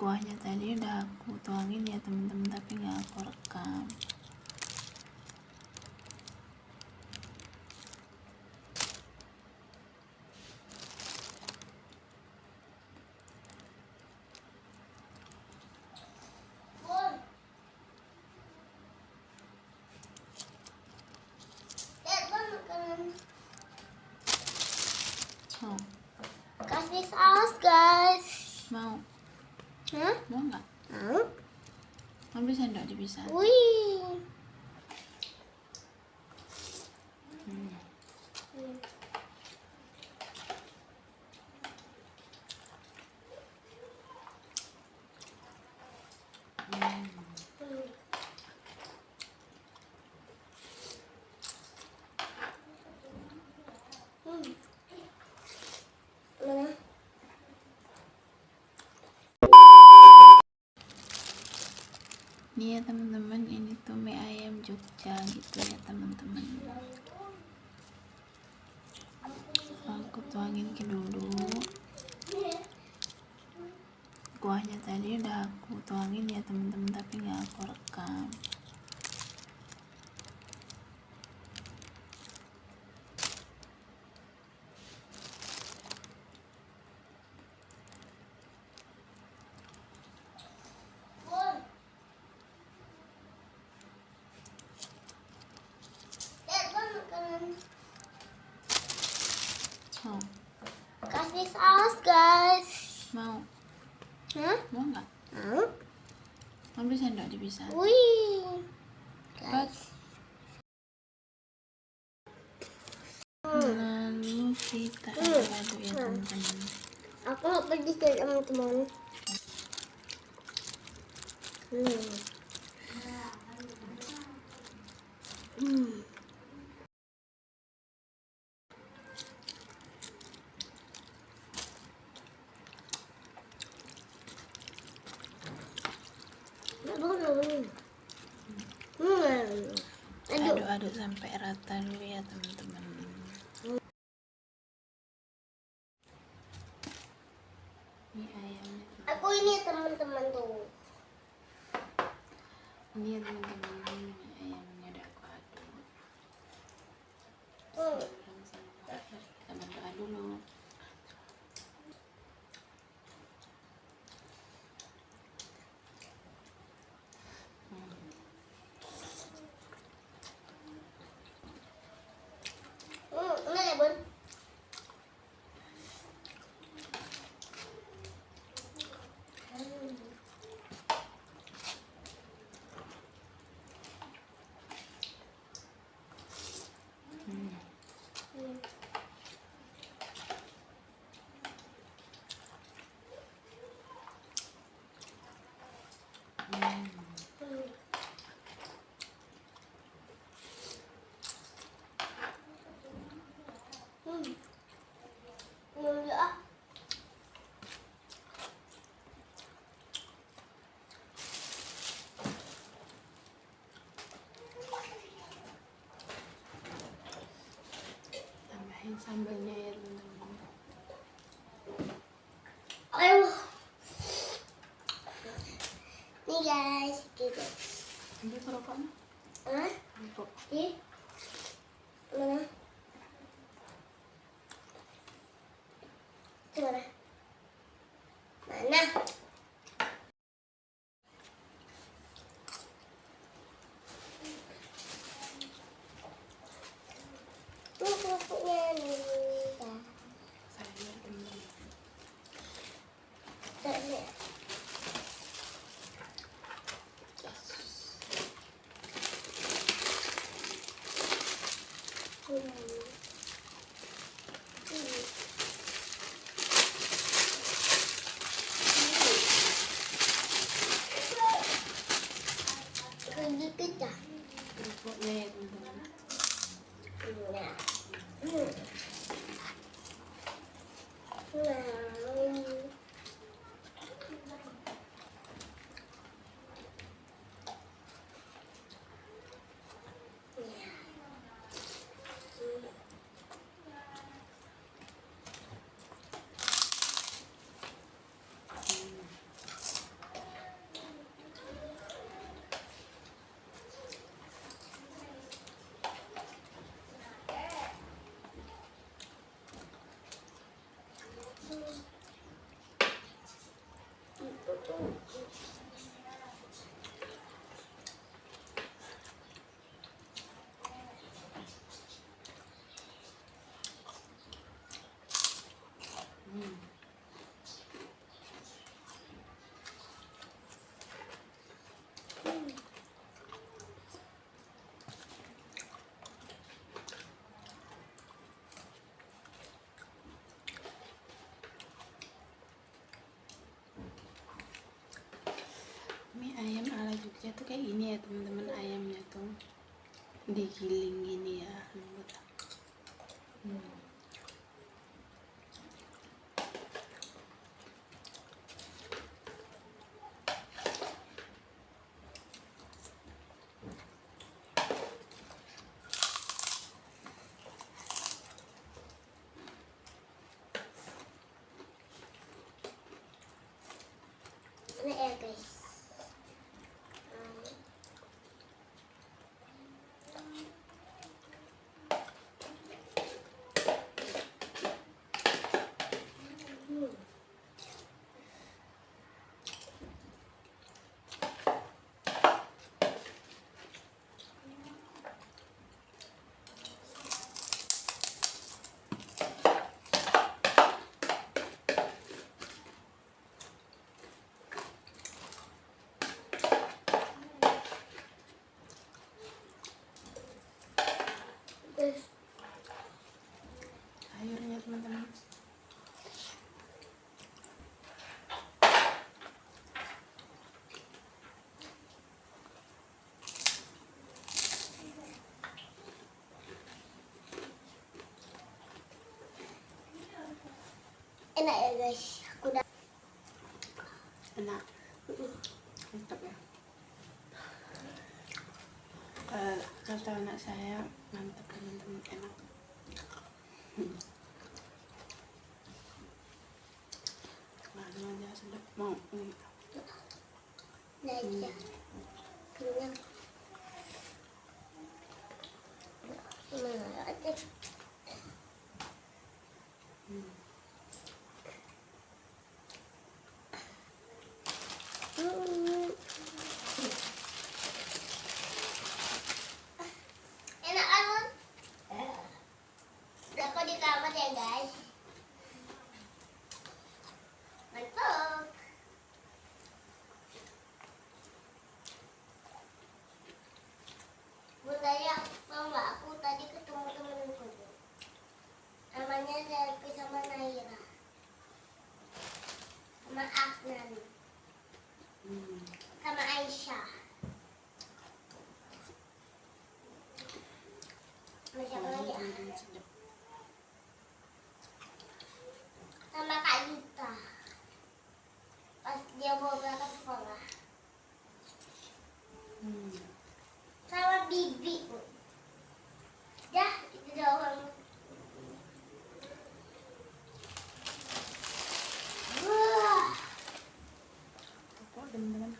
Kuahnya tadi udah aku tuangin ya teman-teman, tapi nggak aku rekam. Mau? Kasih saus guys. Mau? Hah? Mau nggak? Mau. Ambil sendok dipisah. Wih. Mana? Nih ya teman-teman, ini tuh mie ayam Jogja gitu ya teman-teman. Aku tuangin ke dulu. Kuahnya tadi udah aku tuangin ya teman-teman, tapi nggak aku rekam. Mau? Kasih saus guys. Mau? Hah? Mau nggak? Mau. Ambil sendok dipisah. Wih. Cepat. Lalu kita aduk-aduk ya teman-teman. Aku mau pergi ke teman-teman. Aduk-aduk sampai rata dulu ya teman-teman. Ini ayamnya. Aku ini teman-teman tuh. Ini ya teman-teman, ini ayamnya udah aku aduk. Kita berdoa dulu. Ini ya bun. Tambahin sambalnya ya teman-teman. Ayo. Nih guys, gitu. Ambil kerupuknya. Hah? Kerupuk. Ih. Mana? Mana? Mana? Ini kerupuknya nih. Saya teman-teman. Dah. Dikit dah. Kerupuknya ya teman-teman. Nah. Nah. kayak gini ya teman-teman, ayamnya tuh digiling gini ya, lembut. Ini ya guys. Sayurnya teman-teman. Enak ya guys. Aku udah Enak, mantap ya. Kata anak saya mantap teman-teman, enak. Mana aja sedap mau. aja. Kenyang. Nah, aja. Enak kan, Bun? Aku di kamar ya, guys. Mantap. Bun, tadi tau nggak, aku tadi ketemu temenku. Namanya Selvi sama Naira. Sama Afnan. Sama Aisyah. Sama siapa lagi ya? Sedap. Sama Kak Dita. Pas dia mau berangkat sekolah. Sama Bibi. Dah, itu doang. Wah. Apa teman-teman?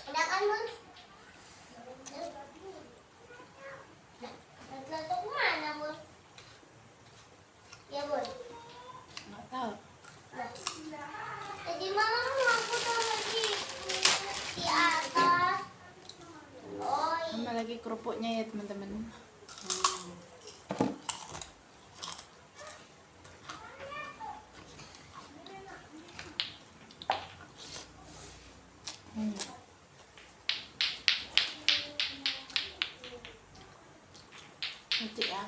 Enak kan, Bun? Letak mana, Bun? Ya, Bun. Nggak tahu. Tadi malam aku taruh di atas. Oh, Sama lagi kerupuknya ya teman-teman. Nanti ya.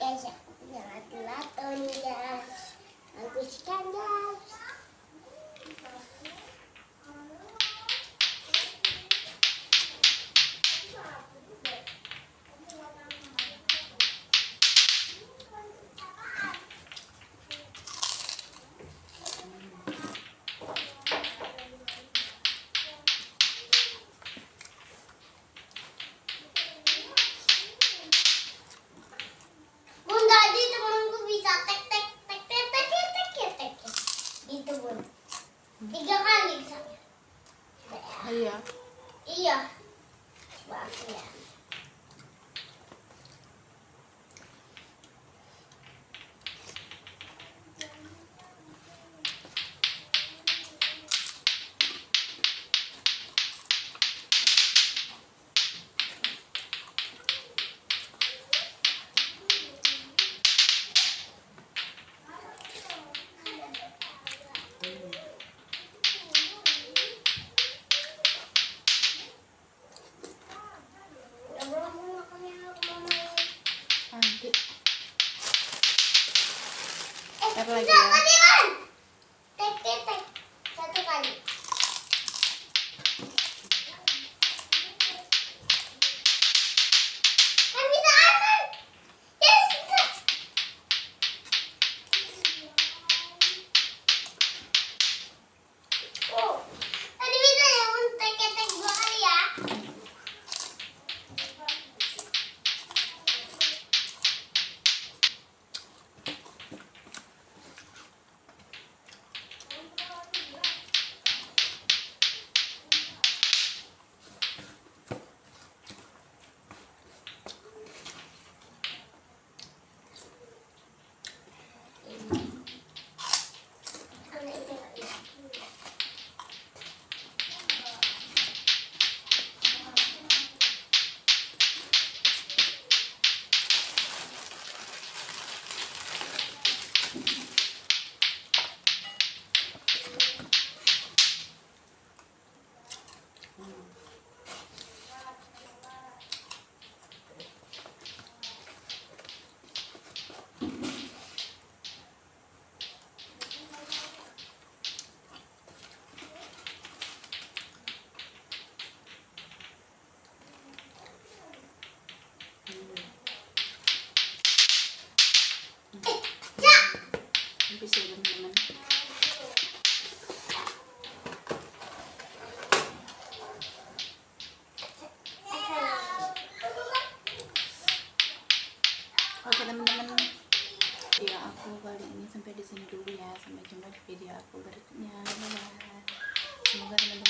guys, jangan telat nih, guys. Bagus kan, guys? Bun, tadi temanku bisa tek tek tek tek tek tek tek tek tek gitu, Bun. 3 kali bisa. Iya. Iya. Coba aku ya. kali. Kan bisa aman. Yes, bisa. Oh, tadi bisa ya untuk ketek 2 kali ya. Bisa ya teman-teman. Oke teman-teman, video aku kali ini sampai di sini dulu ya. Sampai jumpa di video aku berikutnya. Bye. Semoga teman-teman